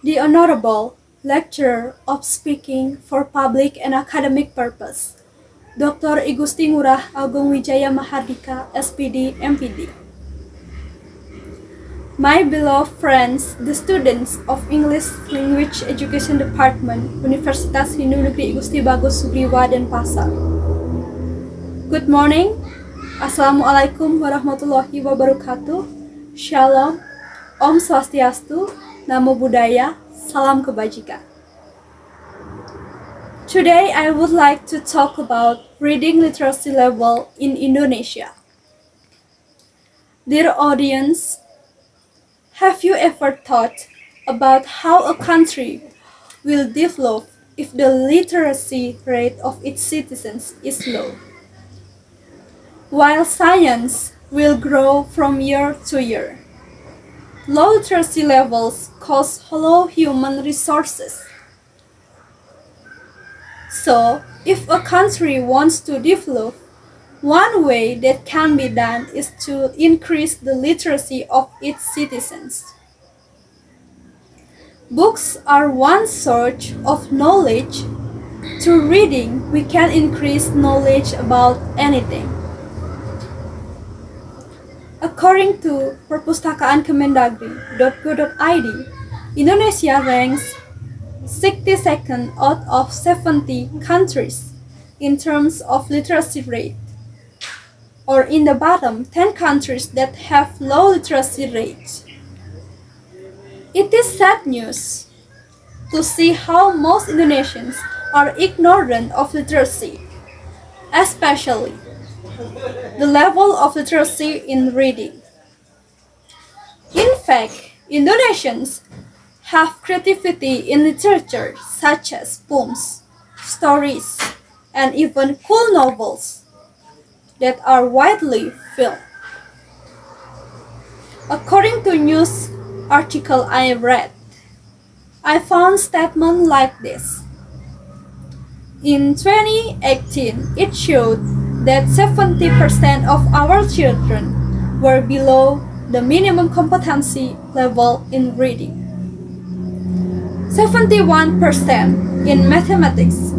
The Honorable Lecturer of Speaking for Public and Academic Purpose, Dr. I Gusti Ngurah Agung Wijaya Mahardika, SPD, MPD. My beloved friends, the students of English Language Education Department, Universitas Hindu Negeri I Gusti Bagus Sugriwa Denpasar. Good morning. Assalamualaikum warahmatullahi wabarakatuh. Shalom. Om Swastiastu. Namo Buddhaya. Salam Kebajikan. Today I would like to talk about reading literacy level in Indonesia. Dear audience, have you ever thought about how a country will develop if the literacy rate of its citizens is low? While science will grow from year to year, low literacy levels cost low human resources. So, if a country wants to develop, one way that can be done is to increase the literacy of its citizens. Books are one source of knowledge. Through reading, we can increase knowledge about anything. According to Perpustakaan Kemendagri.go.id, Indonesia ranks 62nd out of 70 countries in terms of literacy rate, or in the bottom 10 countries that have low literacy rates. It is sad news to see how most Indonesians are ignorant of literacy, especially the level of literacy in reading. In fact, Indonesians have creativity in literature such as poems, stories, and even cool novels that are widely filmed. According to news article I read, I found statement like this. In 2018, it showed that 70% of our children were below the minimum competency level in reading, 71% in mathematics,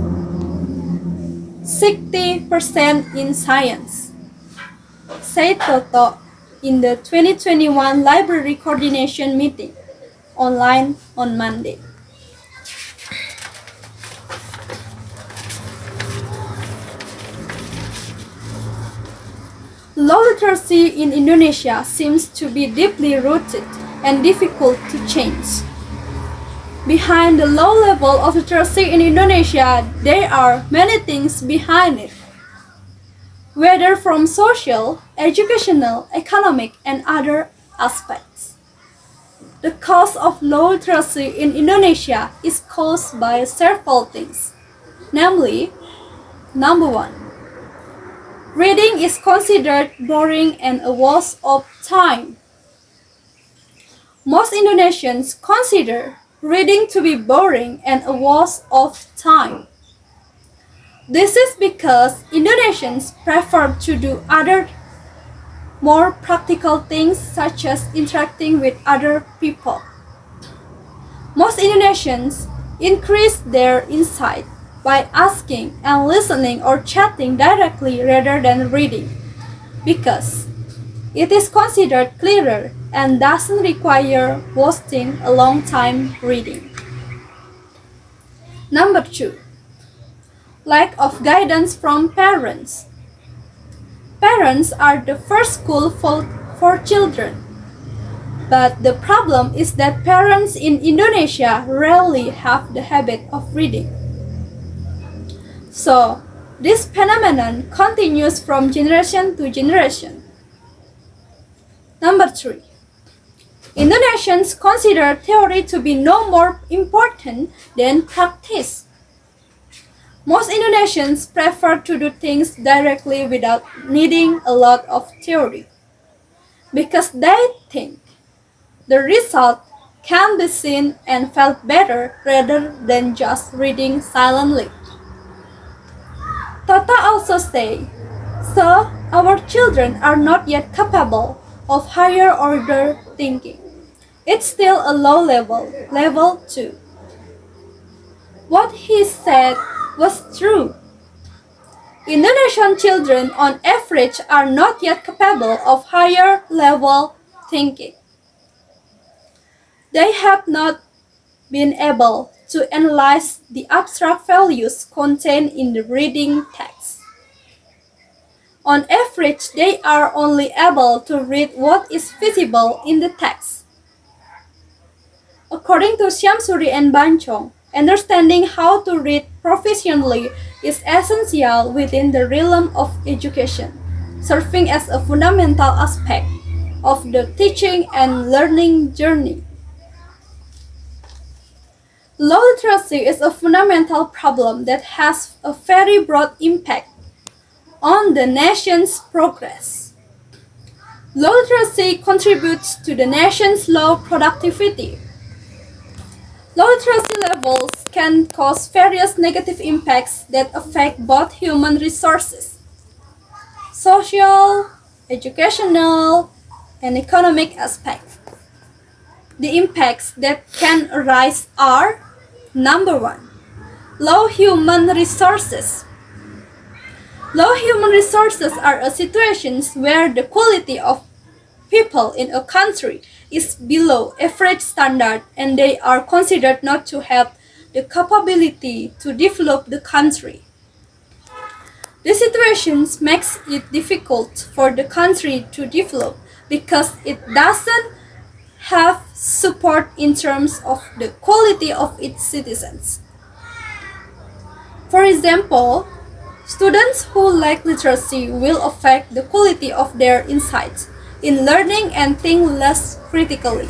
60% in science, said Toto in the 2021 Library Coordination Meeting online on Monday. Low literacy in Indonesia seems to be deeply rooted and difficult to change. Behind the low level of literacy in Indonesia, there are many things behind it. Whether from social, educational, economic, and other aspects. The cause of low literacy in Indonesia is caused by several things. Namely, number 1. Reading is considered boring and a waste of time. Most Indonesians consider reading to be boring and a waste of time. This is because Indonesians prefer to do other more practical things such as interacting with other people. Most Indonesians increase their insight by asking and listening or chatting directly rather than reading, because it is considered clearer and doesn't require wasting a long time reading. Number 2. Lack of guidance from parents. Parents are the first school for children. But the problem is that parents in Indonesia rarely have the habit of reading. So, this phenomenon continues from generation to generation. Number 3. Indonesians consider theory to be no more important than practice. Most Indonesians prefer to do things directly without needing a lot of theory, because they think the result can be seen and felt better rather than just reading silently. Tata also say, so our children are not yet capable of higher order thinking. It's still a low level, level 2. What he said was true. Indonesian children on average are not yet capable of higher level thinking. They have not been able to analyze the abstract values contained in the reading text. On average, they are only able to read what is visible in the text. According to Syamsuri and Banchong, understanding how to read proficiently is essential within the realm of education, serving as a fundamental aspect of the teaching and learning journey. Low literacy is a fundamental problem that has a very broad impact on the nation's progress. Low literacy contributes to the nation's low productivity. Low literacy levels can cause various negative impacts that affect both human resources, social, educational, and economic aspects. The impacts that can arise are: number 1, low human resources. Low human resources are situations where the quality of people in a country is below average standard and they are considered not to have the capability to develop the country. This situation makes it difficult for the country to develop because it doesn't have support in terms of the quality of its citizens. For example, students who lack literacy will affect the quality of their insights in learning and think less critically.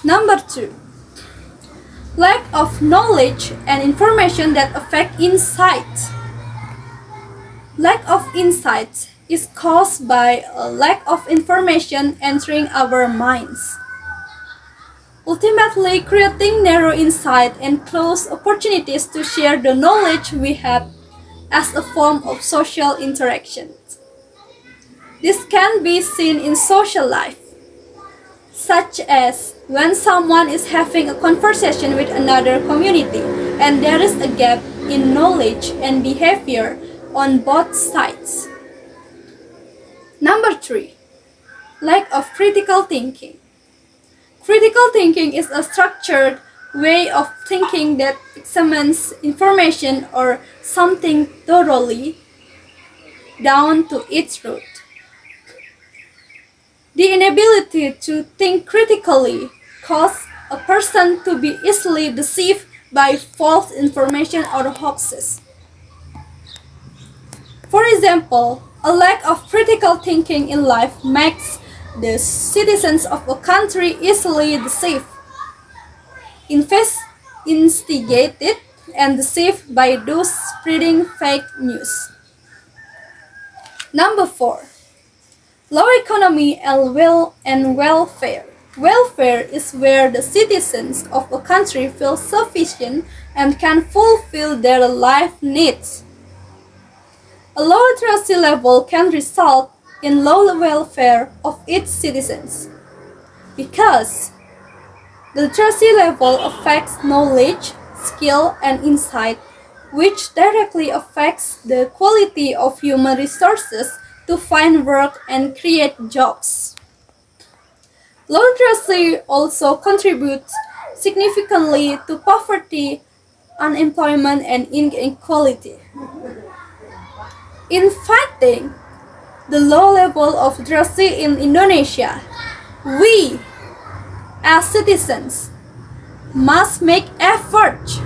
Number 2, lack of knowledge and information that affect insight. Lack of insight is caused by a lack of information entering our minds, ultimately creating narrow insight and closed opportunities to share the knowledge we have as a form of social interaction. This can be seen in social life, such as when someone is having a conversation with another community and there is a gap in knowledge and behavior on both sides. Number 3, lack of critical thinking. Critical thinking is a structured way of thinking that examines information or something thoroughly down to its root. The inability to think critically causes a person to be easily deceived by false information or hoaxes. For example, a lack of critical thinking in life makes the citizens of a country easily deceived, instigated, and deceived by those spreading fake news. Number 4, low economy and welfare. Welfare is where the citizens of a country feel sufficient and can fulfill their life needs. A low literacy level can result in low welfare of its citizens because the literacy level affects knowledge, skill, and insight, which directly affects the quality of human resources to find work and create jobs. Low literacy also contributes significantly to poverty, unemployment, and inequality. In fighting the low level of literacy in Indonesia, we, as citizens, must make efforts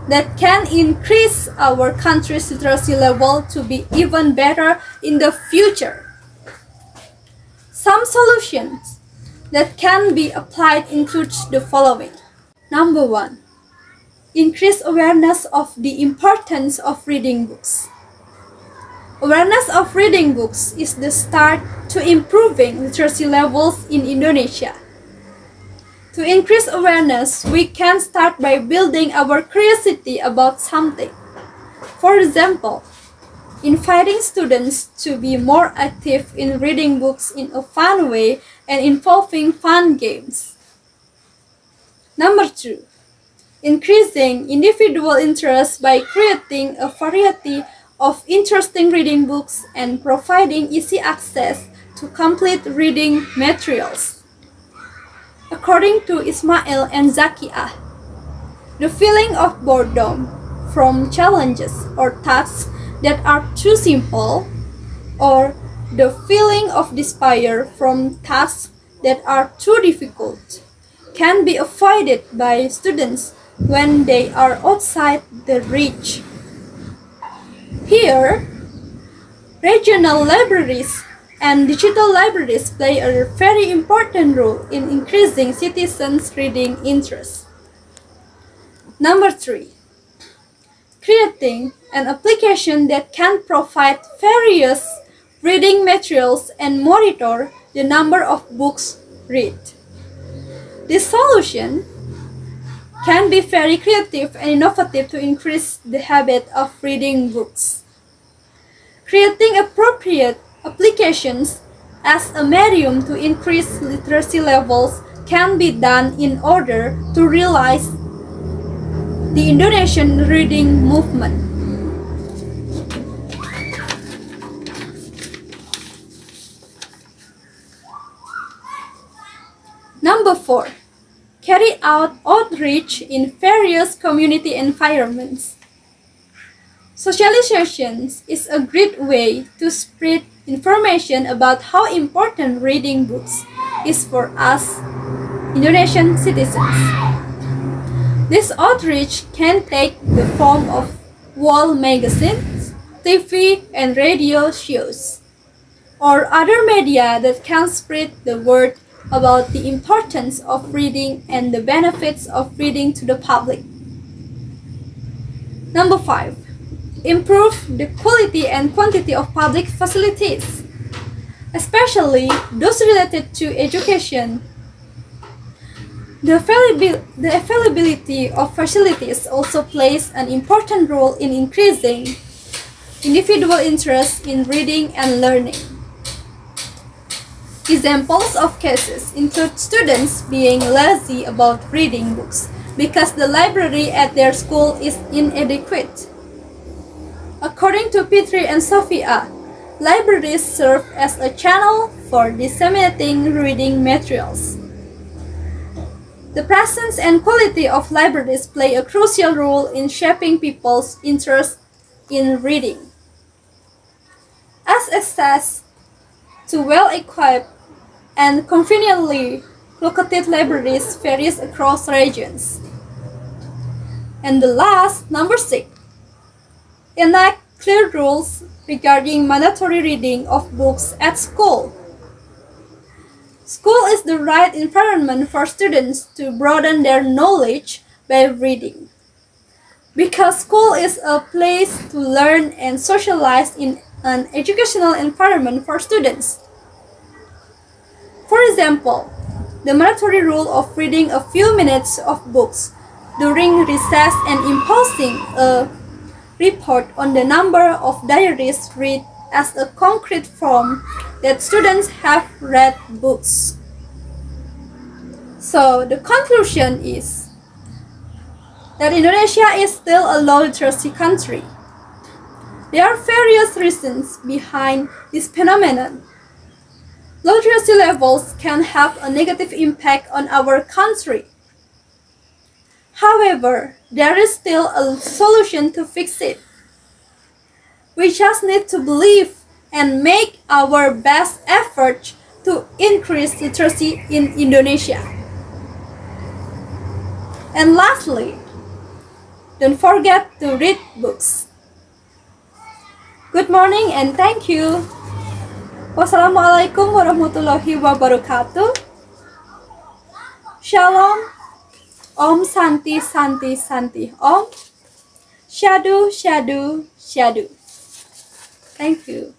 that can increase our country's literacy level to be even better in the future. Some solutions that can be applied include the following. Number 1, increase awareness of the importance of reading books. Awareness of reading books is the start to improving literacy levels in Indonesia. To increase awareness, we can start by building our curiosity about something. For example, inviting students to be more active in reading books in a fun way and involving fun games. Number 2. Increasing individual interest by creating a variety of interesting reading books and providing easy access to complete reading materials. According to Ismail and Zakiah, the feeling of boredom from challenges or tasks that are too simple, or the feeling of despair from tasks that are too difficult, can be avoided by students when they are outside the reach. Here, regional libraries and digital libraries play a very important role in increasing citizens' reading interest. Number 3. Creating an application that can provide various reading materials and monitor the number of books read. This solution can be very creative and innovative to increase the habit of reading books. Creating appropriate applications as a medium to increase literacy levels can be done in order to realize the Indonesian reading movement. Number 4. Carry out outreach in various community environments. Socialization is a great way to spread information about how important reading books is for us Indonesian citizens. This outreach can take the form of wall magazines, TV and radio shows, or other media that can spread the word about the importance of reading and the benefits of reading to the public. Number 5. Improve the quality and quantity of public facilities, especially those related to education. The availability of facilities also plays an important role in increasing individual interest in reading and learning. Examples of cases include students being lazy about reading books because the library at their school is inadequate. According to Fitri and Sophia, libraries serve as a channel for disseminating reading materials. The presence and quality of libraries play a crucial role in shaping people's interest in reading. As access to well-equipped and conveniently located libraries varies across regions. And the last, number 6, enact clear rules regarding mandatory reading of books at school. School is the right environment for students to broaden their knowledge by reading. Because school is a place to learn and socialize in an educational environment for students. For example, the mandatory rule of reading a few minutes of books during recess and imposing a report on the number of diaries read as a concrete form that students have read books. So the conclusion is that Indonesia is still a low literacy country. There are various reasons behind this phenomenon. Low literacy levels can have a negative impact on our country. However, there is still a solution to fix it. We just need to believe and make our best effort to increase literacy in Indonesia. And lastly, don't forget to read books. Good morning and thank you. Wassalamualaikum warahmatullahi wabarakatuh. Shalom. Om Santi Santi Santi Om. Shadu Shadu Shadu. Thank you.